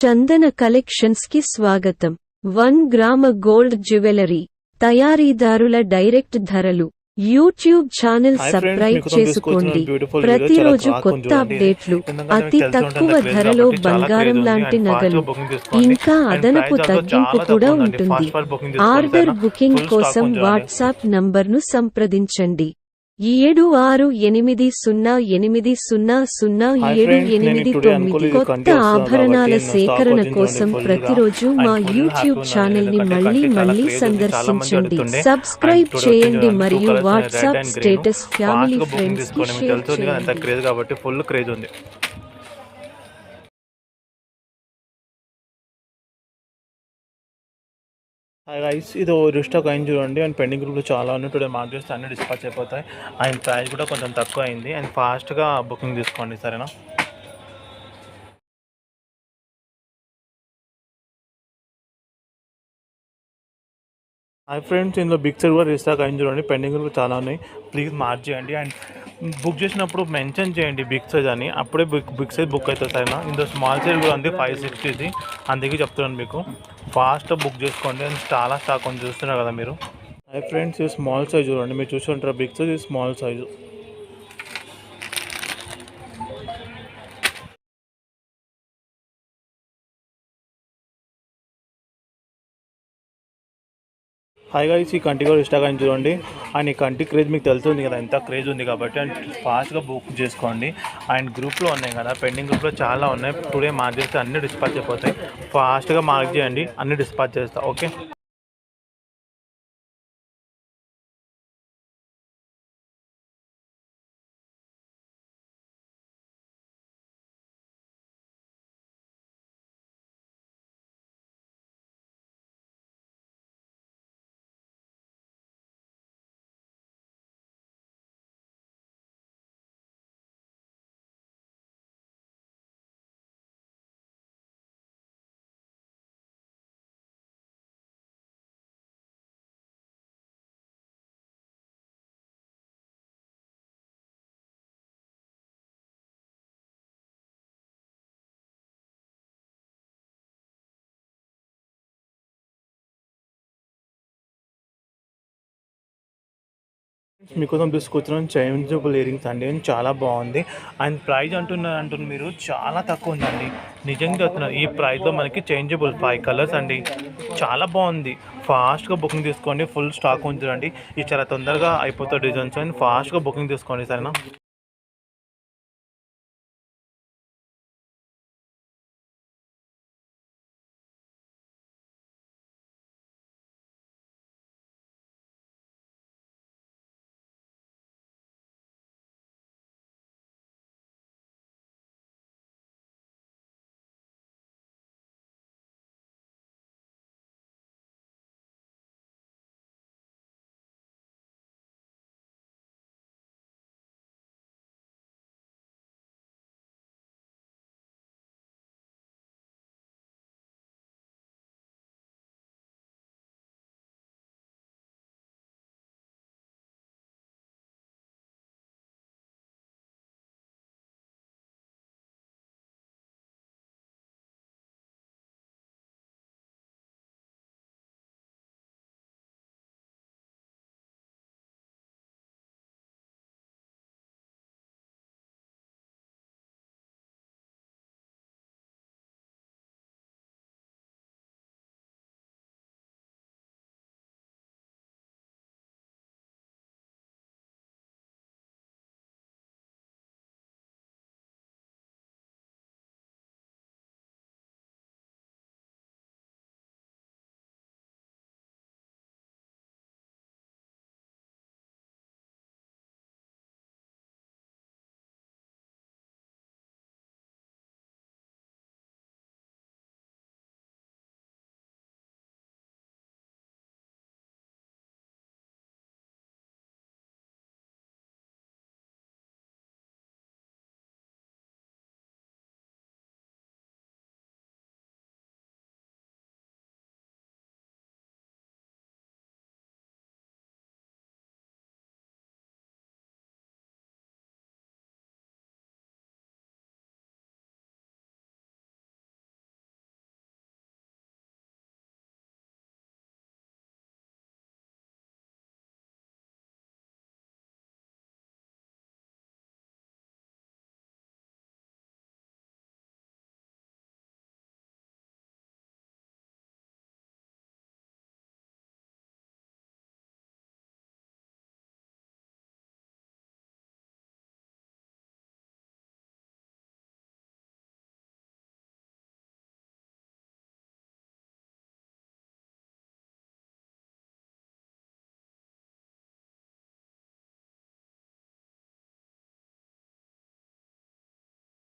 చందన collections కి స్వాగతం. 1 గ్రామ గోల్డ్ జ్యువెలరీ తయారీదారుల డైరెక్ట్ ధరలు. యూట్యూబ్ ఛానల్ సబ్స్క్రైబ్ చేసుకోండి. ప్రతిరోజు కొత్త అప్డేట్లు, అతి తక్కువ ధరలో బంగారం లాంటి నగలు, ఇంకా అదనపు తగ్గింపు కూడా ఉంటుంది. ఆర్డర్ బుకింగ్ కోసం వాట్సాప్ నంబర్ను సంప్రదించండి. 7680800789. కొత్త ఆభరణాల సేకరణ కోసం ప్రతిరోజు మా యూట్యూబ్ ఛానల్ ని మళ్ళీ సందర్శించండి. సబ్స్క్రైబ్ చేయండి మరియు వాట్సాప్ స్టేటస్ ఫ్యామిలీ ఫ్రెండ్స్ కి షేర్ చేయండి. హాయ్ గైస్, ఇది రిస్టాక్ అయింది చూడండి. అండ్ పెండింగ్ గ్రూప్లో చాలా ఉన్నాయి. టుడే మార్క్ చేస్తే అన్ని డిస్పాచ్ అయిపోతాయి. అండ్ ప్రైస్ కూడా కొంచెం తక్కువ అయింది. అండ్ ఫాస్ట్గా బుకింగ్ తీసుకోండి, సరేనా? హాయ్ ఫ్రెండ్స్, ఇందులో బిగ్ సైజ్ కూడా రిస్టాక్ అయింది చూడండి. పెండింగ్ గ్రూప్ చాలా ఉన్నాయి. ప్లీజ్ మార్క్ చేయండి. అండ్ బుక్ చేసినప్పుడు మెన్షన్ చేయండి బిగ్ సైజ్ అని, అప్పుడే బిగ్ సైజ్ బుక్ అవుతుంది, సరేనా? ఇందులో స్మాల్ సైజ్ కూడా ఉంది 560ది, అందుకే చెప్తున్నాను మీకు. ఫాస్ట్ బుక్ చేసుకోండి. అండ్ చాలా స్టాక్ కొంచెం చూస్తున్నారు కదా మీరు. హాయ్ ఫ్రెండ్స్, ఇది స్మాల్ సైజ్ చూడండి. మీరు చూసుకుంటారు బిగ్ సైజ్, ఇది స్మాల్ సైజు. హాయ్ గైస్, ఈ కంటి కూడా స్టాక్ అని చూడండి. అండ్ ఈ కంటి క్రేజ్ మీకు తెలుస్తుంది కదా, ఎంత క్రేజ్ ఉంది కాబట్టి. అండ్ ఫాస్ట్గా బుక్ చేసుకోండి. అండ్ గ్రూప్లో ఉన్నాయి కదా, పెండింగ్ గ్రూప్లో చాలా ఉన్నాయి. టుడే మార్క్ చేస్తే అన్ని డిస్పాచ్ అయిపోతాయి. ఫాస్ట్గా మార్క్ చేయండి, అన్ని డిస్పాచ్ చేస్తా, ఓకే? మీకోసం తీసుకొచ్చిన చేంజబుల్ ఇయరింగ్స్ అండి, చాలా బాగుంది. అండ్ ప్రైజ్ అంటున్నారు మీరు, చాలా తక్కువ ఉందండి. నిజంగా చెప్తున్నారు, ఈ ప్రైస్లో మనకి చేంజబుల్ 5 కలర్స్ అండి, చాలా బాగుంది. ఫాస్ట్గా బుకింగ్ తీసుకోండి. ఫుల్ స్టాక్ ఉంచండి. ఇది చాలా తొందరగా అయిపోతుంది డిజైన్స్. అండ్ ఫాస్ట్గా బుకింగ్ తీసుకోండి, సరేనా?